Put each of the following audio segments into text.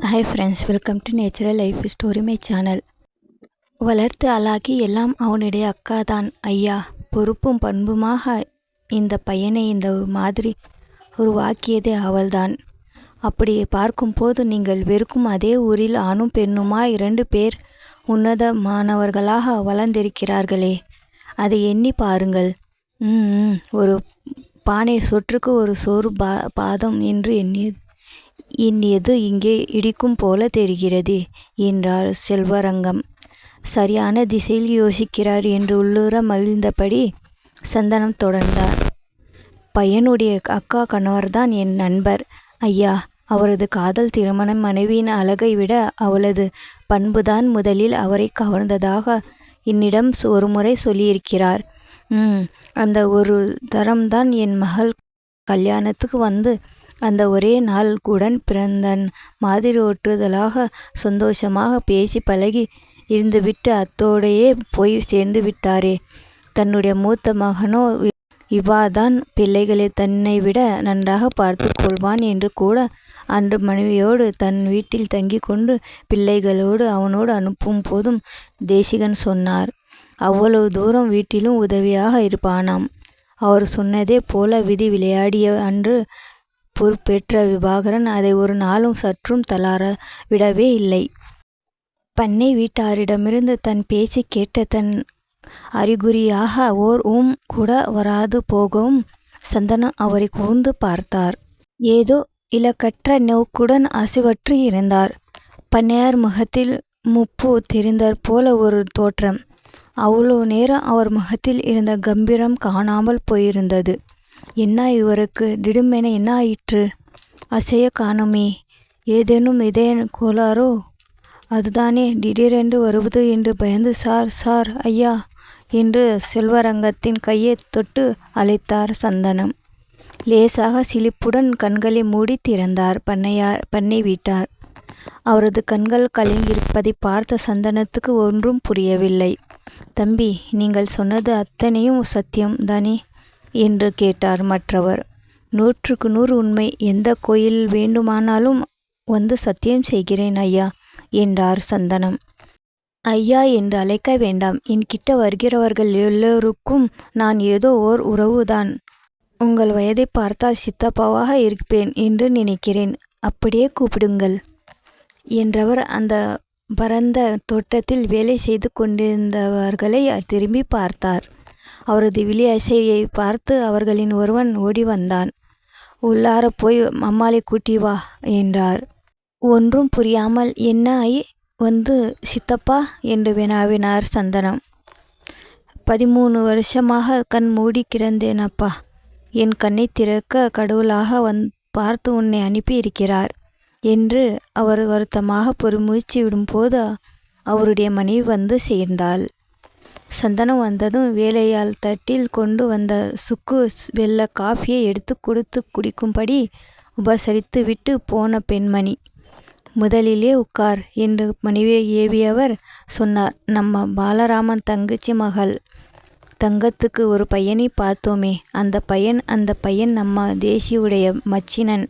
Hi friends, welcome to natural life story my channel. வளர்த்து அழாக்கி எல்லாம் அவனுடைய அக்கா தான் ஐயா. பொறுப்பும் பண்புமாக இந்த பையனை இந்த ஒரு மாதிரி உருவாக்கியதே அவள்தான். அப்படி பார்க்கும்போது நீங்கள் வெறுக்கும் அதே ஊரில் ஆணும் பெண்ணுமா 2 பேர் உன்னதமானவர்களாக வளர்ந்திருக்கிறார்களே, அதை எண்ணி பாருங்கள். ஒரு பானை சொற்றுக்கு ஒரு சோறு பாதம் என்று எண்ணியது இங்கே இடிக்கும் போல தெரிகிறது என்றார் செல்வரங்கம். சரியான திசையில் யோசிக்கிறார் என்று உள்ளூர மகிழ்ந்தபடி சந்தனம் தொடர்ந்தார். பையனுடைய அக்கா கணவர்தான் என் நண்பர் ஐயா. அவரது காதல் திருமணம் மனைவியின் அழகை விட அவளது பண்புதான் முதலில் அவரை கவர்ந்ததாக என்னிடம் ஒருமுறை சொல்லியிருக்கிறார். அந்த ஒரு தரம்தான் என் மகள் கல்யாணத்துக்கு வந்து அந்த ஒரே நாள் கூட பிறந்தன் மாதிரி ஒட்டுதலாக சந்தோஷமாக பேசி பழகி இருந்துவிட்டு அத்தோடையே போய் சேர்ந்து விட்டாரே. தன்னுடைய மூத்த மகனோ இவாதான் பிள்ளைகளை தன்னை விட நன்றாக பார்த்து கொள்வான் என்று கூட அன்று மனைவியோடு தன் வீட்டில் தங்கி கொண்டு பிள்ளைகளோடு அவனோடு அனுப்பும் போதும் தேசிகன் சொன்னார். அவ்வளவு தூரம் வீட்டிலும் உதவியாக இருப்பானாம். அவர் சொன்னதே போல விதி விளையாடிய அன்று பொறுப்பேற்ற விபாகரன் அதை ஒரு நாளும் சற்றும் தளர விடவே இல்லை. பண்ணை வீட்டாரிடமிருந்து தன் பேச்சு கேட்ட தன் அறிகுறியாக ஓர் கூட வராது போகவும் சந்தனம் அவரை கூர்ந்து பார்த்தார். ஏதோ இலக்கற்ற நோக்குடன் அசைவற்று இருந்தார். பண்ணையார் முகத்தில் முப்பு தெரிந்தாற் போல ஒரு தோற்றம். அவ்வளோ நேரம் அவர் முகத்தில் இருந்த கம்பீரம் காணாமல் போயிருந்தது. என்ன இவருக்கு திடுமென என்ன ஆயிற்று? அசைய காணுமே. ஏதேனும் இதய கோளாறோ? அதுதானே திடீரென்று வருவது என்று பயந்து சார் ஐயா என்று செல்வரங்கத்தின் கையை தொட்டு அழைத்தார் சந்தனம். லேசாக சிலிப்புடன் கண்களை மூடி திறந்தார் பண்ணை வீட்டார். அவரது கண்கள் கலங்கியிருப்பதை பார்த்த சந்தனத்துக்கு ஒன்றும் புரியவில்லை. தம்பி, நீங்கள் சொன்னது அத்தனையும் சத்தியம் தானே என்று கேட்டார் மற்றவர். 100க்கு 100 உண்மை. எந்த கோயில் வேண்டுமானாலும் வந்து சத்தியம் செய்கிறேன் ஐயா என்றார் சந்தனம். ஐயா என்று அழைக்க வேண்டாம். என்கிட்ட வருகிறவர்கள் எல்லோருக்கும் நான் ஏதோ ஓர் உறவுதான். உங்கள் வயதை பார்த்தால் சித்தப்பாவாக இருப்பேன் என்று நினைக்கிறேன். அப்படியே கூப்பிடுங்கள் என்றவர் அந்த பரந்த தோட்டத்தில் வேலை செய்து கொண்டிருந்தவர்களை திரும்பி பார்த்தார். அவரது விழி அசையை பார்த்து அவர்களின் ஒருவன் ஓடி வந்தான். உள்ளார போய் அம்மாளை கூட்டி வா என்றார். ஒன்றும் புரியாமல் என்ன வந்து சித்தப்பா என்று வினாவினார் சந்தனம். 13 வருஷமாக கண் மூடி கிடந்தேனப்பா. என் கண்ணை திறக்க கடவுளாக பார்த்து உன்னை அனுப்பி இருக்கிறார் என்று அவர் வருத்தமாக பெருமூச்சு விடும்போது அவருடைய மனைவி வந்து சேர்ந்தாள். சந்தனம் வந்ததும் வேலையால் தட்டில் கொண்டு வந்த சுக்கு வெள்ள காஃபியை எடுத்து கொடுத்து குடிக்கும்படி உபசரித்து விட்டு போன பெண்மணி, முதலிலே உட்கார் என்று மனைவியை ஏவியவர் சொன்னார். நம்ம பாலராமன் தங்கச்சி மகள் தங்கத்துக்கு ஒரு பையனை பார்த்தோமே, அந்த பையன் நம்ம தேசியுடைய மச்சினன்.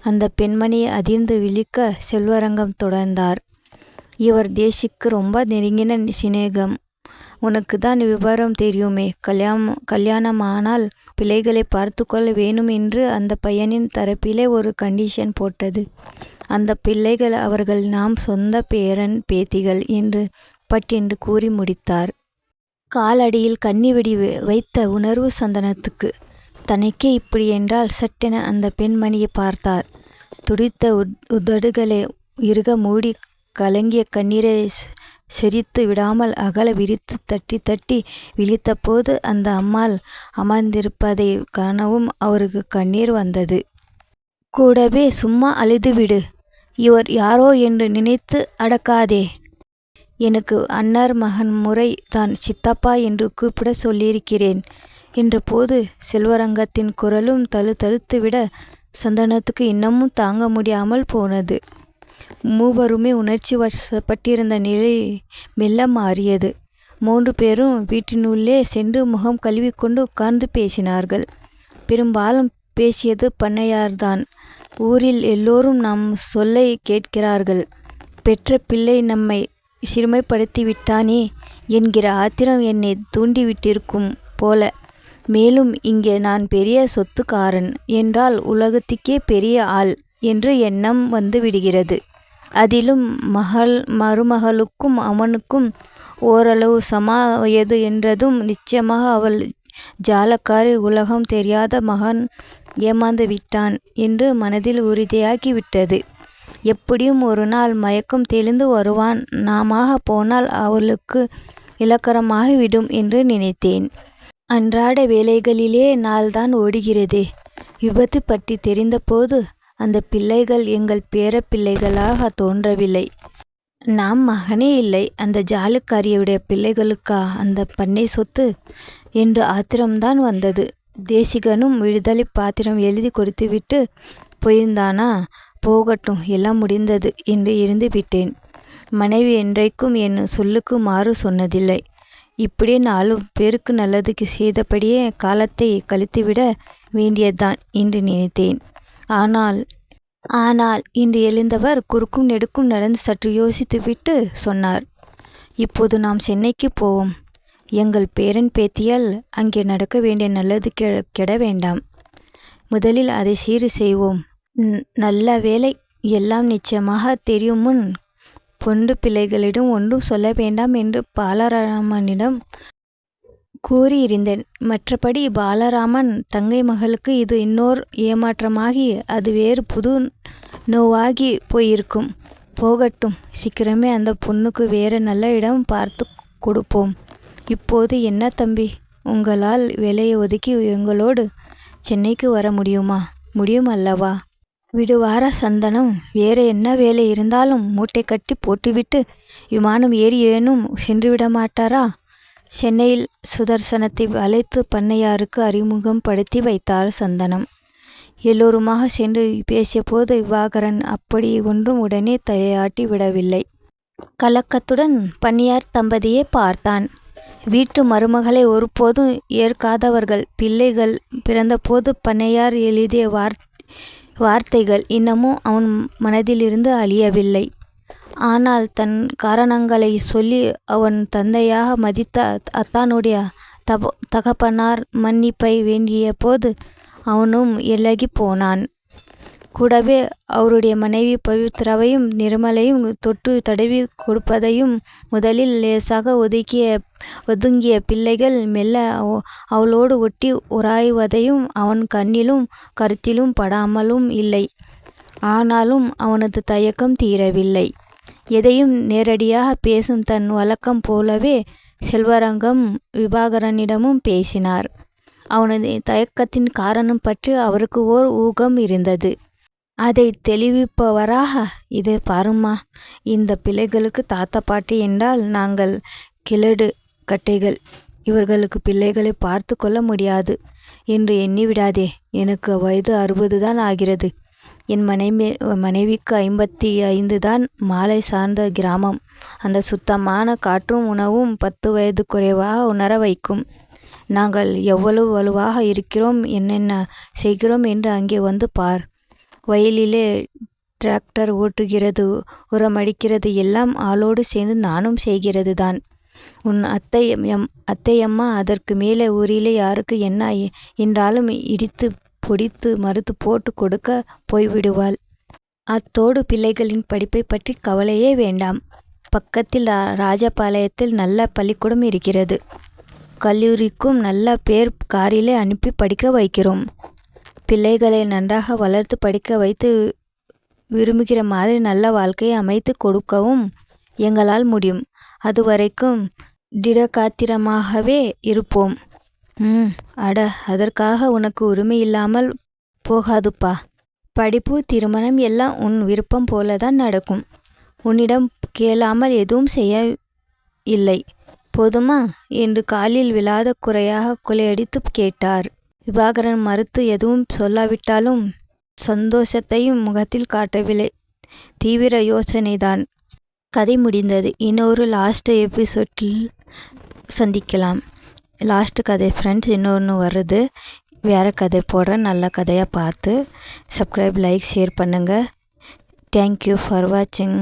அந்த பெண்மணியை அதிர்ந்து விழிக்க செல்வரங்கம் தொடர்ந்தார். இவர் தேசிக்கு ரொம்ப நெருங்கின சிநேகம். உனக்கு தான் விவரம் தெரியுமே. கல்யாணமானால் பிள்ளைகளை பார்த்து கொள்ள வேணும் என்று அந்த பையனின் தரப்பிலே ஒரு கண்டிஷன் போட்டது. அந்த பிள்ளைகள் அவர்கள் நாம் சொந்த பேரன் பேத்திகள் என்று பட்டென்று கூறி முடித்தார். காலடியில் கன்னிவெடி வைத்த உணர்வு சந்தனத்துக்கு. தனக்கே இப்படி என்றால் சட்டென அந்த பெண்மணியை பார்த்தார். துடித்த உதடுகளை இறுக மூடி கலங்கிய கண்ணீரை செரித்து விடாமல் அகல விரித்து தட்டி தட்டி விழித்தபோது அந்த அம்மாள் அமர்ந்திருப்பதை காணவும் அவருக்கு கண்ணீர் வந்தது. கூடவே சும்மா அழுதுவிடு, இவர் யாரோ என்று நினைத்து அடக்காதே. எனக்கு அன்னார் மகன் முறை தான் சித்தப்பா என்று கூப்பிட சொல்லியிருக்கிறேன் என்ற போது செல்வரங்கத்தின் குரலும் தழுத்துவிட சந்தனத்துக்கு இன்னமும் தாங்க முடியாமல் போனது. மூவருமே உணர்ச்சி வசப்பட்டிருந்த நிலை மெல்ல மாறியது. 3 பேரும் வீட்டினுள்ளே சென்று முகம் கழுவிக்கொண்டு உட்கார்ந்து பேசினார்கள். பெரும்பாலும் பேசியது பண்ணையார்தான். ஊரில் எல்லோரும் நம் சொல்லை கேட்கிறார்கள். பெற்ற பிள்ளை நம்மை சிறுமைப்படுத்தி விட்டானே என்கிற ஆத்திரம் என்னை தூண்டிவிட்டிருக்கும் போல. மேலும் இங்கே நான் பெரிய சொத்துக்காரன் என்றால் உலகத்துக்கே பெரிய ஆள் என்று எண்ணம் வந்து விடுகிறது. அதிலும் மருமகளுக்கும் அவனுக்கும் ஓரளவு சம வயது என்றதும் நிச்சயமாக அவள் ஜாலக்காரி, உலகம் தெரியாத மகன் ஏமாந்து விட்டான் என்று மனதில் உறுதியாகிவிட்டது. எப்படியும் ஒரு நாள் மயக்கம் தெளிந்து வருவான். நாமாக போனால் அவளுக்கு இலக்கரமாகிவிடும் என்று நினைத்தேன். அன்றாட வேலைகளிலே நாள்தான் ஓடுகிறதே. விபத்து பற்றி தெரிந்தபோது அந்த பிள்ளைகள் எங்கள் பேர பிள்ளைகளாக தோன்றவில்லை. நாம் மகனே இல்லை, அந்த ஜாலுக்காரியுடைய பிள்ளைகளுக்கா அந்த பண்ணை சொத்து என்று ஆத்திரம்தான் வந்தது. தேசிகனும் விடுதலை பாத்திரம் எழுதி கொடுத்துவிட்டு போயிருந்தானா? போகட்டும், எல்லாம் முடிந்தது என்று இருந்து விட்டேன். மனைவி என்றைக்கும் என் சொல்லுக்கு மாறு சொன்னதில்லை. இப்படியே 4 பேருக்கு நல்லதுக்கு செய்தபடியே காலத்தை கழித்துவிட வேண்டியதுதான் என்று நினைத்தேன். ஆனால் இன்று எழுந்தவர் குறுக்கும் நெடுக்கும் நடந்து சற்று யோசித்துவிட்டு சொன்னார், இப்போது நாம் சென்னைக்கு போவோம். எங்கள் பேரன் பேத்தியால் அங்கே நடக்க வேண்டிய நல்லது கெட வேண்டாம். முதலில் அதை சீறு செய்வோம். நல்ல வேலை, எல்லாம் நிச்சயமாக தெரியும் முன் பொண்டு பிள்ளைகளிடம் ஒன்றும் சொல்ல வேண்டாம் என்று பாலராமனிடம் கூறியிருந்தேன். மற்றபடி பாலராமன் தங்கை மகளுக்கு இது இன்னோர் ஏமாற்றமாகி அது வேறு புது நோவாகி போயிருக்கும். போகட்டும், சீக்கிரமே அந்த பொண்ணுக்கு வேறு நல்ல இடம் பார்த்து கொடுப்போம். இப்போது என்ன தம்பி, உங்களால் வேலையை ஒதுக்கி எங்களோடு சென்னைக்கு வர முடியுமா? முடியும் அல்லவா? விடுவாரா சந்தனம்? வேறு என்ன வேலை இருந்தாலும் மூட்டை கட்டி போட்டுவிட்டு விமானம் ஏறி ஏனும் சென்றுவிட மாட்டாரா? சென்னையில் சுதர்சனத்தை அழைத்து பண்ணையாருக்கு அறிமுகம் படுத்தி வைத்தார் சந்தனம். எல்லோருமாக சென்று பேசியபோது விவாகரன் அப்படி ஒன்றும் உடனே தலையாட்டி விடவில்லை. கலக்கத்துடன் பண்ணையார் தம்பதியை பார்த்தான். வீட்டு மருமகளை ஒருபோதும் ஏற்காதவர்கள். பிள்ளைகள் பிறந்தபோது பண்ணையார் எழுதிய வார்த்தைகள் இன்னமும் அவன் மனதிலிருந்து அழியவில்லை. ஆனால் தன் காரணங்களை சொல்லி அவன் தந்தையாக மதித்த அத்தானுடைய தகப்பனார் மன்னிப்பை வேண்டிய போது அவனும் இலகி போனான். கூடவே அவருடைய மனைவி பவித்ராவையும் நிர்மலையும் தொட்டு தடவி கொடுப்பதையும், முதலில் லேசாக ஒதுங்கிய பிள்ளைகள் மெல்ல அவளோடு ஒட்டி உராய்வதையும் அவன் கண்ணிலும் கருத்திலும் படாமலும் இல்லை. ஆனாலும் அவனது தயக்கம் தீரவில்லை. எதையும் நேரடியாக பேசும் தன் வழக்கம் போலவே செல்வரங்கம் விபாகரனிடமும் பேசினார். அவனது தயக்கத்தின் காரணம் பற்றி அவருக்கு ஓர் ஊகம் இருந்தது. அதை தெளிவிப்பவராக, இதை பாரும்மா, இந்த பிள்ளைகளுக்கு தாத்தா பாட்டி என்றால் நாங்கள் கிழடு கட்டைகள். இவர்களுக்கு பிள்ளைகளை பார்த்து கொள்ள முடியாது என்று எண்ணிவிடாதே. எனக்கு வயது 60 தான் ஆகிறது. என் மனைவிக்கு 55 தான். மாலை சார்ந்த கிராமம். அந்த சுத்தமான காற்றும் உணவும் 10 வயது குறைவாக உணர வைக்கும். நாங்கள் எவ்வளவு வலுவாக இருக்கிறோம், என்னென்ன செய்கிறோம் என்று அங்கே வந்து பார். வயலிலே டிராக்டர் ஓட்டுகிறது, உரமடிக்கிறது எல்லாம் ஆளோடு சேர்ந்து நானும் செய்கிறது தான். உன் அத்தையம்மா அதற்கு மேலே ஊரிலே யாருக்கு என்ன என்றாலும் இடித்து பொடித்து மறுத்து போட்டு கொடுக்க போய்விடுவாள். அத்தோடு பிள்ளைகளின் படிப்பை பற்றி கவலையே வேண்டாம். பக்கத்தில் ராஜபாளையத்தில் நல்ல பள்ளிக்கூடம் இருக்கிறது. கல்லூரிக்கும் நல்ல பேர் காரிலே அனுப்பி படிக்க வைக்கிறோம். பிள்ளைகளை நன்றாக வளர்த்து படிக்க வைத்து விரும்புகிற மாதிரி நல்ல வாழ்க்கையை அமைத்து கொடுக்கவும் எங்களால் முடியும். அதுவரைக்கும் திடகாத்திரமாகவே இருப்போம். அட, அதற்காக உனக்கு உரிமை இல்லாமல் போகாதுப்பா. படிப்பு, திருமணம் எல்லாம் உன் விருப்பம் போலதான் நடக்கும். உன்னிடம் கேளாமல் எதுவும் செய்ய இல்லை. போதுமா என்று காலில் விழாத குறையாக கொலையடித்து கேட்டார். விபாகரன் மறுத்து எதுவும் சொல்லாவிட்டாலும் சந்தோஷத்தையும் முகத்தில் காட்டவில்லை. தீவிர யோசனைதான். கதை முடிந்தது. இன்னொரு லாஸ்ட் எபிசோடில் சந்திக்கலாம். லாஸ்ட் கதை ஃப்ரெண்ட்ஸ், இன்னொன்று வருது. வேறு கதை போடுறேன். நல்ல கதையாக பார்த்து சப்ஸ்கிரைப், லைக், ஷேர் பண்ணுங்கள். தேங்க்யூ ஃபார் வாட்சிங்.